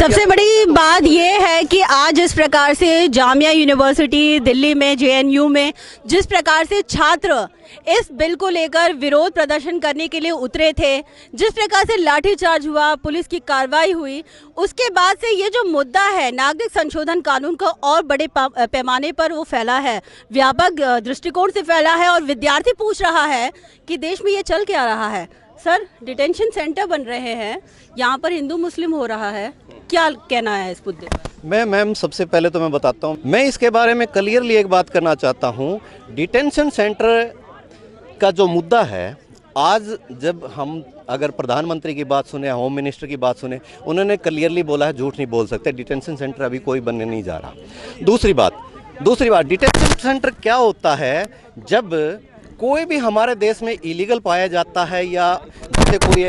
सबसे बड़ी बात ये है कि आज इस प्रकार से जामिया यूनिवर्सिटी दिल्ली में जेएनयू में जिस प्रकार से छात्र इस बिल को लेकर विरोध प्रदर्शन करने के लिए उतरे थे, जिस प्रकार से लाठीचार्ज हुआ, पुलिस की कार्रवाई हुई, उसके बाद से ये जो मुद्दा है नागरिक संशोधन कानून का और बड़े पैमाने पर वो फैला है, व्यापक दृष्टिकोण से फैला है और विद्यार्थी पूछ रहा है कि देश में ये चल क्या रहा है। सर, डिटेंशन सेंटर बन रहे हैं, यहाँ पर हिंदू मुस्लिम हो रहा है, क्या कहना है इस मुद्दे पर? मैम सबसे पहले तो मैं बताता हूँ, मैं इसके बारे में क्लियरली एक बात करना चाहता हूँ। डिटेंशन सेंटर का जो मुद्दा है, आज जब हम अगर प्रधानमंत्री की बात सुने, होम मिनिस्टर की बात सुने, उन्होंने क्लियरली बोला है, झूठ नहीं बोल सकते, डिटेंशन सेंटर अभी कोई बनने नहीं जा रहा। दूसरी बात डिटेंशन सेंटर क्या होता है? जब कोई भी हमारे देश में इलीगल पाया जाता है या जैसे कोई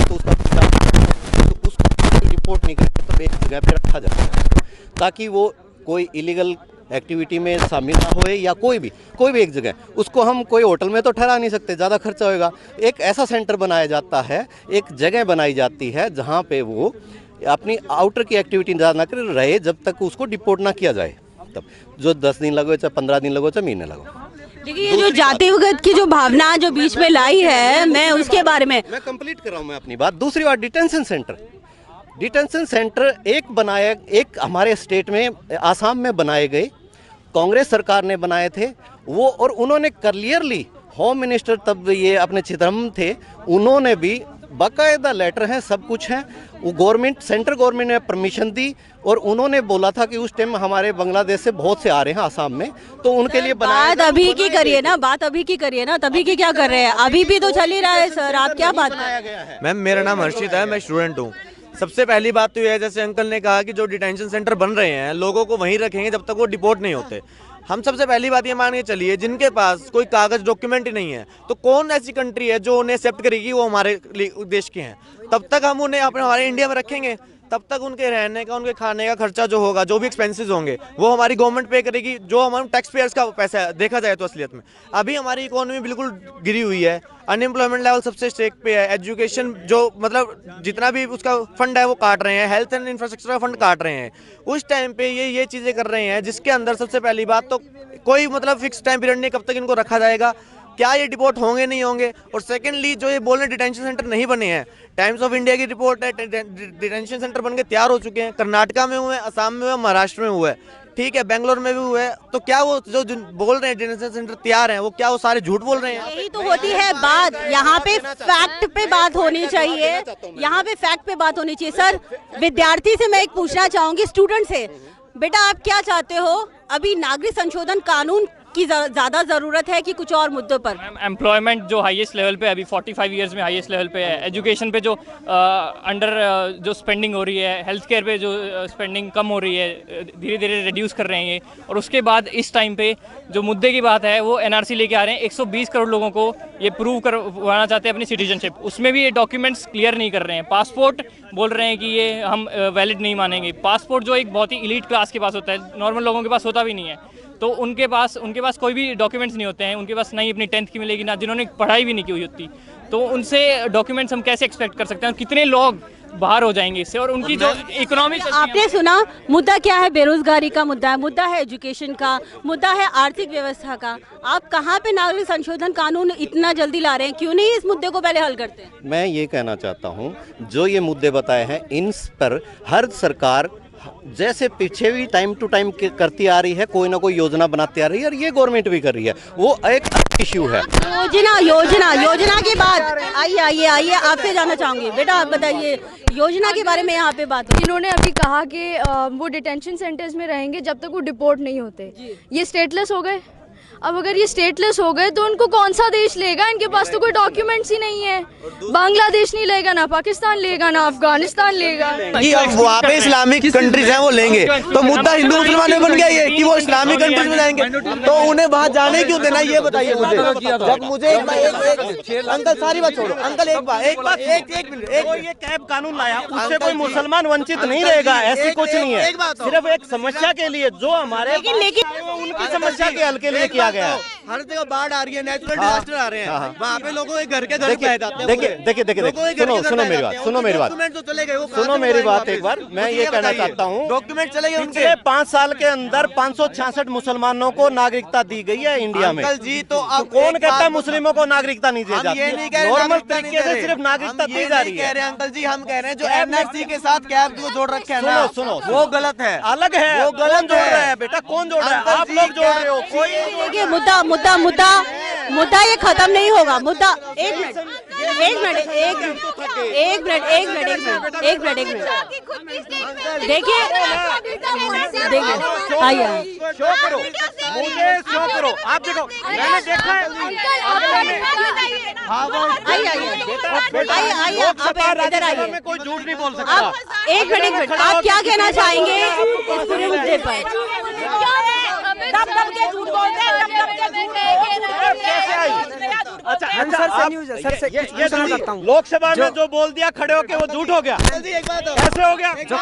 तो उसको रिपोर्ट नहीं करते तो एक जगह पे रखा जाता है ताकि वो कोई इलीगल एक्टिविटी में शामिल ना होए, या कोई भी एक जगह, उसको हम कोई होटल में तो ठहरा नहीं सकते, ज़्यादा खर्चा होएगा। एक ऐसा सेंटर बनाया जाता है, एक जगह बनाई जाती है जहाँ पे वो अपनी आउटर की एक्टिविटी ज़्यादा ना कर रहे जब तक उसको डिपोर्ट ना किया जाए। तब जो 10 दिन लगो, चाहे 15 दिन लगो, चाहे महीने लगो। देखिए, ये जो जातिगत की जो भावना जो बीच में लाई है, मैं उसके बारे में मैं कंप्लीट कर रहा हूँ मैं अपनी बात। दूसरी बात, डिटेंशन सेंटर एक हमारे स्टेट में, आसाम में बनाए गए, कांग्रेस सरकार ने बनाए थे वो, और उन्होंने क्लियरली, होम मिनिस्टर तब ये अपने चिदम्बरम थे, उन्होंने भी बाकायदा लेटर हैं, सब कुछ है, वो सेंट्रल गवर्नमेंट ने परमिशन दी, और उन्होंने बोला था कि उस टाइम हमारे बांग्लादेश से बहुत से आ रहे हैं आसाम में, तो उनके लिए बात अभी की करिए ना, तभी की क्या कर रहे हैं? अभी भी तो चल ही रहा है सर, आप क्या बात बनाया गया है? मैम, मेरा नाम हर्षित है, मैं स्टूडेंट हूँ। सबसे पहली बात तो ये है, जैसे अंकल ने कहा कि जो डिटेंशन सेंटर बन रहे हैं, लोगों को वहीं रखेंगे जब तक वो डिपोर्ट नहीं होते। हम सबसे पहली बात ये मान के चलिए, जिनके पास कोई कागज डॉक्यूमेंट ही नहीं है, तो कौन ऐसी कंट्री है जो उन्हें एक्सेप्ट करेगी वो हमारे देश के हैं? तब तक हम उन्हें हमारे इंडिया में रखेंगे, तब तक उनके रहने का, उनके खाने का खर्चा जो होगा, जो भी एक्सपेंसेस होंगे, वो हमारी गवर्नमेंट पे करेगी, जो हमारे टैक्स पेयर्स का पैसा है। देखा जाए तो असलियत में अभी हमारी इकोनॉमी बिल्कुल गिरी हुई है, अनएम्प्लॉयमेंट लेवल सबसे स्टेक पे है, एजुकेशन जो मतलब जितना भी उसका फंड है वो काट रहे हैं, हेल्थ एंड इंफ्रास्ट्रक्चर का फंड काट रहे हैं। उस टाइम पे ये चीज़ें कर रहे हैं, जिसके अंदर सबसे पहली बात तो कोई मतलब फिक्स टाइम पीरियड नहीं कब तक इनको रखा जाएगा, क्या ये डिपोर्ट होंगे नहीं होंगे। और सेकेंडली, जो ये बोल रहे डिटेंशन सेंटर नहीं बने हैं, टाइम्स ऑफ इंडिया की रिपोर्ट है, डिटेंशन सेंटर बन के तैयार हो चुके हैं, कर्नाटका में हुए, असम में हुए, महाराष्ट्र में हुए, ठीक है, बेंगलोर में भी हुए। तो क्या वो जो बोल रहे हैं डिटेंशन सेंटर तैयार हैं, वो क्या वो सारे झूठ बोल रहे हैं? यही तो होती है बात, यहाँ पे फैक्ट पे बात होनी चाहिए, यहाँ पे फैक्ट पे बात होनी चाहिए। सर, विद्यार्थी से मैं एक पूछना चाहूंगी, स्टूडेंट से, बेटा आप क्या चाहते हो? अभी नागरिक संशोधन कानून की ज़्यादा ज़रूरत है कि कुछ और मुद्दों पर? एम्प्लॉयमेंट जो हाईएस्ट लेवल पे अभी 45 इयर्स में हाईएस्ट लेवल पे है, एजुकेशन पे जो अंडर जो स्पेंडिंग हो रही है, हेल्थ केयर पे जो स्पेंडिंग कम हो रही है, धीरे धीरे रिड्यूस कर रहे हैं ये। और उसके बाद इस टाइम पे जो मुद्दे की बात है, वो एनआरसी लेके आ रहे हैं, 120 करोड़ लोगों को ये प्रूव करवाना चाहते हैं अपनी सिटीजनशिप, उसमें भी ये डॉक्यूमेंट्स क्लियर नहीं कर रहे हैं। पासपोर्ट बोल रहे हैं कि ये हम वैलिड नहीं मानेंगे। पासपोर्ट जो एक बहुत ही इलीट क्लास के पास होता है, नॉर्मल लोगों के पास होता भी नहीं है, तो उनके पास कोई भी डॉक्यूमेंट्स नहीं होते हैं, उनके पास नहीं अपनी 10th की मिलेगी, ना जिन्होंने पढ़ाई भी नहीं की हुई होती, तो उनसे डॉक्यूमेंट्स हम कैसे एक्सपेक्ट कर सकते हैं? कितने लोग बाहर हो जाएंगे इससे, और उनकी जो इकोनॉमी। आपने सुना, मुद्दा क्या है? बेरोजगारी का मुद्दा है एजुकेशन का मुद्दा है, आर्थिक व्यवस्था का। आप कहाँ पे नागरिक संशोधन कानून इतना जल्दी ला रहे हैं? क्यों नहीं इस मुद्दे को पहले हल करते हैं? मैं ये कहना चाहता हूँ, जो ये मुद्दे बताए हैं, इन पर हर सरकार जैसे पीछे भी टाइम टू टाइम करती आ रही है, कोई ना कोई योजना बनाती आ रही है, और ये गवर्नमेंट भी कर रही है, वो एक इश्यू है। योजना के बाद आइए आपसे जानना चाहूंगी, बेटा आप बताइए, योजना के बारे में यहाँ पे बात हुई। इन्होंने अभी कहा कि वो डिटेंशन सेंटर्स में रहेंगे जब तक वो डिपोर्ट नहीं होते। ये स्टेटलेस हो गए। अब अगर ये स्टेटलेस हो गए तो उनको कौन सा देश लेगा? इनके पास तो कोई डॉक्यूमेंट्स ही नहीं है। बांग्लादेश नहीं लेगा, ना पाकिस्तान लेगा, ना अफगानिस्तान लेगा। अब वहाँ पे इस्लामिक कंट्रीज हैं, वो लेंगे, तो मुद्दा हिंदू मुसलमान में बन गया ये कि वो इस्लामिक कंट्रीज में जाएंगे, तो उन्हें वहाँ जाने क्यों देना? ये बताइए मुझे। जब मुझे अंकल, सारी बात छोड़ो अंकल, एक मिनट, ये कैब कानून लाया, उससे कोई मुसलमान वंचित नहीं रहेगा, ऐसी कुछ नहीं है। सिर्फ एक समस्या के लिए, जो हमारे लेकिन उनकी समस्या के हल के लिए किया गया है। हर जगह बाढ़ आ रही है, नेचुरल डिजास्टर आ रहे हैं, वहाँ पे लोगों के घर बह जाते हैं। देखिए सुनो मेरी बात, डॉक्यूमेंट तो चले गए, सुनो मेरी बात एक बार। मैं ये कहना चाहता हूँ, डॉक्यूमेंट चले गए उनके। पिछले 5 साल के अंदर 566 मुसलमानों को नागरिकता दी गई है इंडिया में। अंकल जी तो अब कौन कहता है मुस्लिमों को नागरिकता नहीं दी हम जाती? ये नहीं कह रहे नॉर्मल नागरिकता नहीं तरीके कह से रहे। सिर्फ नागरिकता हम दी ये जा नहीं रही कह है। रहे अंकल जी, हम कह रहे हैं जो एमएससी के साथ कैब को जोड़ रखे हैं सुनो, ना, सुनो, वो गलत है, अलग है। वो कौन गलत जोड़ रहा है है बेटा? कौन जोड़ रहा है? अंकल आप जी, लोग जोड़ रहे हो। कोई देखिए मुद्दा ये खत्म नहीं होगा। मुद्दा एक मिनट देखिए आइए शो करो, मुझे शो करो। आप देखो, मैंने देखा है। आइए आप इधर आइए। में कोई झूठ नहीं बोल सकता। आप एक मिनट आप क्या कहना चाहेंगे इस पूरे मुद्दे पर? दब के झूठ बोलते हैं, अच्छा सर से न्यूज़ है, सर से ये सुना सकता हूँ। लोकसभा में जो बोल दिया खड़े होके वो झूठ हो गया। कैसे हो गया? जो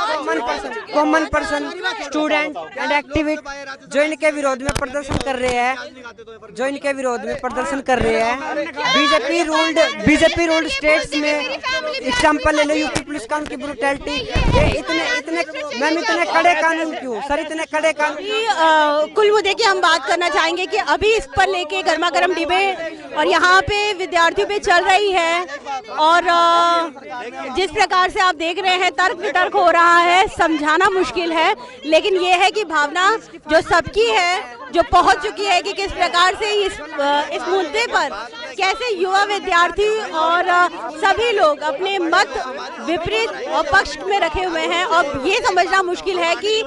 common person student and activist जो इनके विरोध में प्रदर्शन कर रहे हैं, बीजेपी रूल्ड स्टेट्स में एग्जाम्पल ले लो, यूपी पुलिस का उनकी ब्रूटैलिटी। ये इतने कड़े कानून क्यों सर? इतने कड़े कानून कुल मुद्दे की हम बात करना चाहेंगे कि अभी इस पर लेके गर्मा गर्म डिबेट और यहाँ पे विद्यार्थियों पे चल रही है, और जिस प्रकार से आप देख रहे हैं तर्क वितर्क हो रहा है, समझाना मुश्किल है, लेकिन ये है कि भावना जो सबकी है, जो पहुंच चुकी है कि किस प्रकार से इस मुद्दे पर कैसे युवा विद्यार्थी और सभी लोग अपने मत विपरीत और पक्ष में रखे हुए हैं। और ये समझना मुश्किल है कि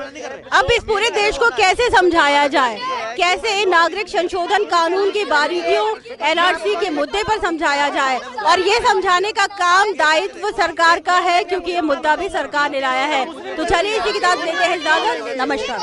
अब इस पूरे देश को कैसे समझाया जाए, कैसे नागरिक संशोधन कानून की बारीकियों, एनआरसी के मुद्दे पर समझाया जाए। और ये समझाने का काम दायित्व सरकार का है, क्योंकि ये मुद्दा भी सरकार ने लाया है। तो चलिए इसी के साथ लेते हैं इजाजत। नमस्कार।